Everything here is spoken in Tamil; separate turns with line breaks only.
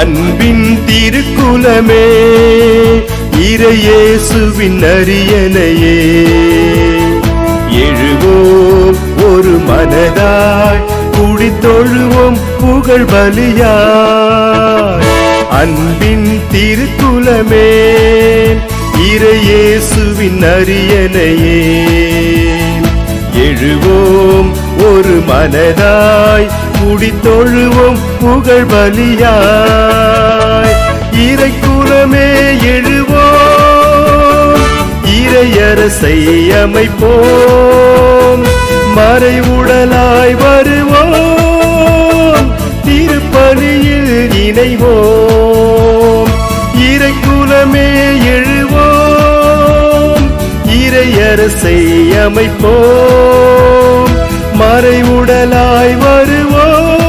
அன்பின் திருக்குலமே இறையேசுவின் அரியணையே எழுவோம் ஒரு மனதாய் குடித்தொழுவோம் புகழ் பலியாய் அன்பின் திருக்குலமே இறையேசுவின் அரியணையே எழுவோம் ஒரு மனதாய் குடித்தொழுவோம் புகழ் பலியாய் இறைக்குலமே எழுவோம் இறையரசை அமைப்போம் மறைவுடலாய் வருவோம் திருப்பலியில் இணைவோம் இறைக்குலமே எழுவோம் இறையரசை அமைப்போம் மறைவுடலாய் வருவோம்